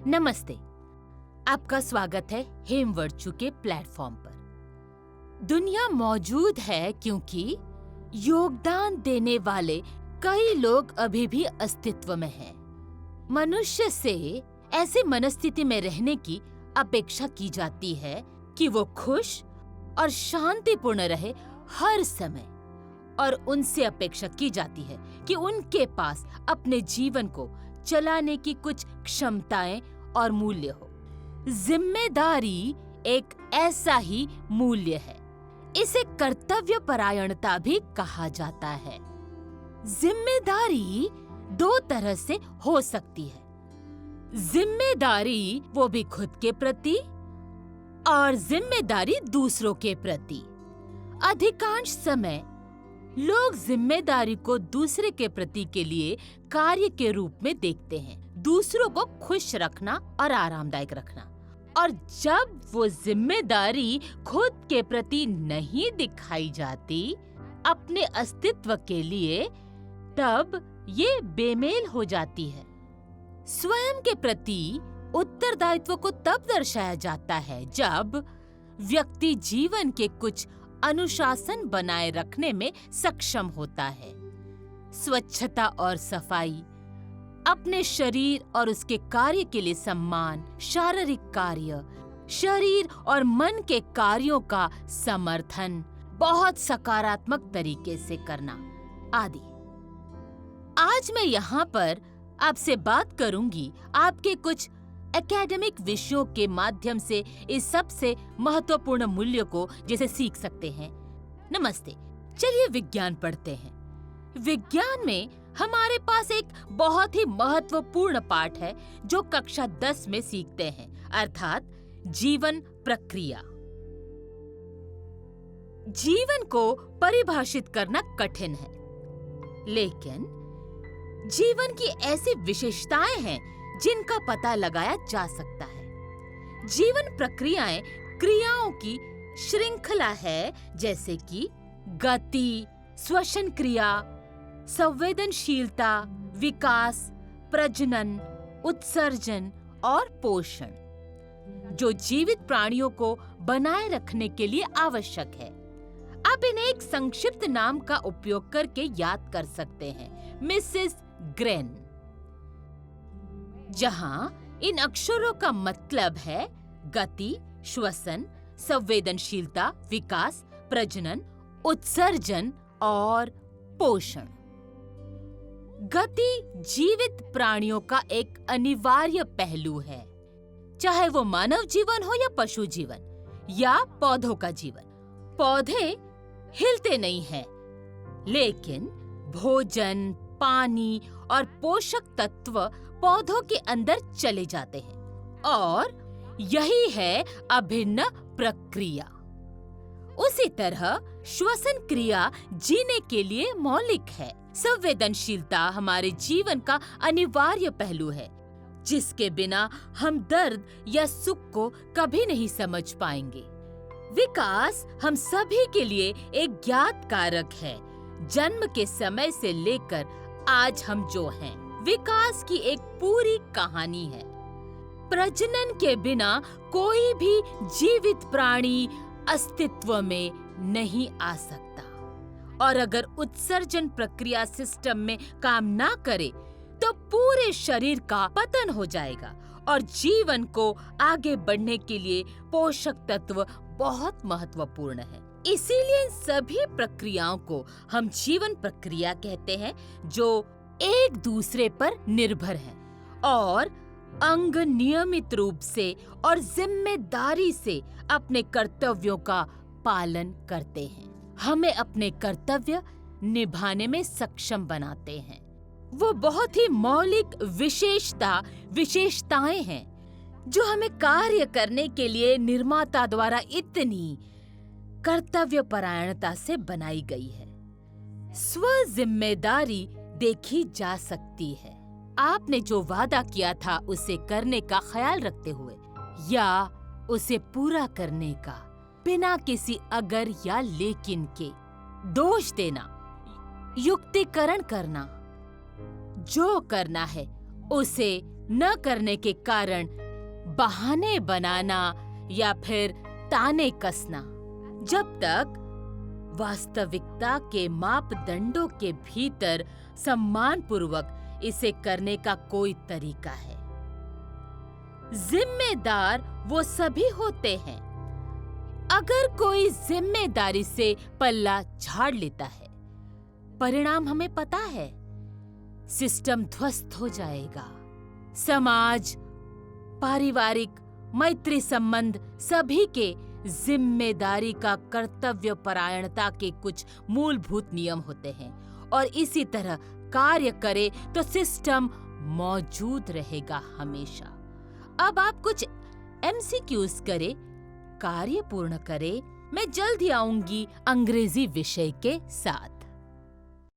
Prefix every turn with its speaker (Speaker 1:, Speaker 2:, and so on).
Speaker 1: नमस्ते। आपका स्वागत है हेमवर्चू के प्लेटफॉर्म पर। दुनिया मौजूद है क्योंकि योगदान देने वाले कई लोग अभी भी अस्तित्व में हैं। मनुष्य से ऐसी मनस्थिति में रहने की अपेक्षा की जाती है कि वो खुश और शांतिपूर्ण रहे हर समय, और उनसे अपेक्षा की जाती है कि उनके पास अपने जीवन को चलाने की कुछ क्षमताएं और मूल्य हो। जिम्मेदारी एक ऐसा ही मूल्य है। इसे कर्तव्य परायणता भी कहा जाता है। जिम्मेदारी दो तरह से हो सकती है। जिम्मेदारी वो भी खुद के प्रति और जिम्मेदारी दूसरों के प्रति। अधिकांश समय लोग जिम्मेदारी को दूसरे के प्रति के लिए कार्य के रूप में देखते हैं, दूसरों को खुश रखना और आरामदायक रखना। और जब वो जिम्मेदारी खुद के प्रति नहीं दिखाई जाती अपने अस्तित्व के लिए, तब ये बेमेल हो जाती है। स्वयं के प्रति उत्तरदायित्व को तब दर्शाया जाता है जब व्यक्ति जीवन के कुछ अनुशासन बनाए रखने में सक्षम होता है। स्वच्छता और सफाई, अपने शरीर और उसके कार्य के लिए सम्मान, शारीरिक कार्य, शरीर और मन के कार्यों का समर्थन बहुत सकारात्मक तरीके से करना आदि। आज मैं यहाँ पर आपसे बात करूंगी आपके कुछ एकेडमिक विषयों के माध्यम से इस सबसे महत्वपूर्ण मूल्य को जैसे सीख सकते हैं। नमस्ते, चलिए विज्ञान पढ़ते हैं। विज्ञान में हमारे पास एक बहुत ही महत्वपूर्ण पाठ है जो कक्षा 10 में सीखते हैं, अर्थात जीवन प्रक्रिया। जीवन को परिभाषित करना कठिन है, लेकिन जीवन की ऐसी विशेषताएं हैं जिनका पता लगाया जा सकता है। जीवन प्रक्रियाएं क्रियाओं की श्रृंखला है, जैसे कि गति, श्वसन क्रिया, संवेदनशीलता, विकास, प्रजनन, उत्सर्जन और पोषण, जो जीवित प्राणियों को बनाए रखने के लिए आवश्यक है। आप इन्हें एक संक्षिप्त नाम का उपयोग करके याद कर सकते हैं, मिसेस ग्रेन, जहां इन अक्षरों का मतलब है गति, श्वसन, संवेदनशीलता, विकास, प्रजनन, उत्सर्जन और पोषण। गति जीवित प्राणियों का एक अनिवार्य पहलू है, चाहे वो मानव जीवन हो या पशु जीवन या पौधों का जीवन। पौधे हिलते नहीं हैं, लेकिन भोजन, पानी और पोषक तत्व पौधों के अंदर चले जाते हैं, और यही है अभिन्न प्रक्रिया। उसी तरह श्वसन क्रिया जीने के लिए मौलिक है। संवेदनशीलता हमारे जीवन का अनिवार्य पहलू है, जिसके बिना हम दर्द या सुख को कभी नहीं समझ पाएंगे। विकास हम सभी के लिए एक ज्ञात कारक है। जन्म के समय से लेकर आज हम जो हैं, विकास की एक पूरी कहानी है। प्रजनन के बिना कोई भी जीवित प्राणी अस्तित्व में नहीं आ सकता, और अगर उत्सर्जन प्रक्रिया सिस्टम में काम ना करे तो पूरे शरीर का पतन हो जाएगा, और जीवन को आगे बढ़ने के लिए पोषक तत्व बहुत महत्वपूर्ण है। इसीलिए इन सभी प्रक्रियाओं को हम जीवन प्रक्रिया कहते हैं, जो एक दूसरे पर निर्भर है और अंग नियमित रूप से और जिम्मेदारी से अपने कर्तव्यों का पालन करते हैं। हमें अपने कर्तव्य निभाने में सक्षम बनाते हैं। वो बहुत ही मौलिक विशेषताएं हैं जो हमें कार्य करने के लिए निर्माता द्वारा इतनी कर्तव्य परायणता से बनाई गई है। स्व जिम्मेदारी देखी जा सकती है। आपने जो वादा किया था उसे करने का ख्याल रखते हुए, या उसे पूरा करने का बिना किसी अगर या लेकिन के। दोष देना, युक्तिकरण करना, जो करना है उसे न करने के कारण बहाने बनाना या फिर ताने कसना। जब तक वास्तविकता के मापदंडों के भीतर सम्मानपूर्वक इसे करने का कोई तरीका है। जिम्मेदार वो सभी होते हैं। अगर कोई जिम्मेदारी से पल्ला झाड़ लेता है, परिणाम हमें पता है, सिस्टम ध्वस्त हो जाएगा। समाज, पारिवारिक, मैत्री संबंध सभी के जिम्मेदारी का कर्तव्य परायणता के कुछ मूलभूत नियम होते हैं और इसी तरह कार्य करे तो सिस्टम मौजूद रहेगा हमेशा। अब आप कुछ MCQs करें, कार्य पूर्ण करें। मैं जल्द ही आऊंगी अंग्रेजी विषय के साथ।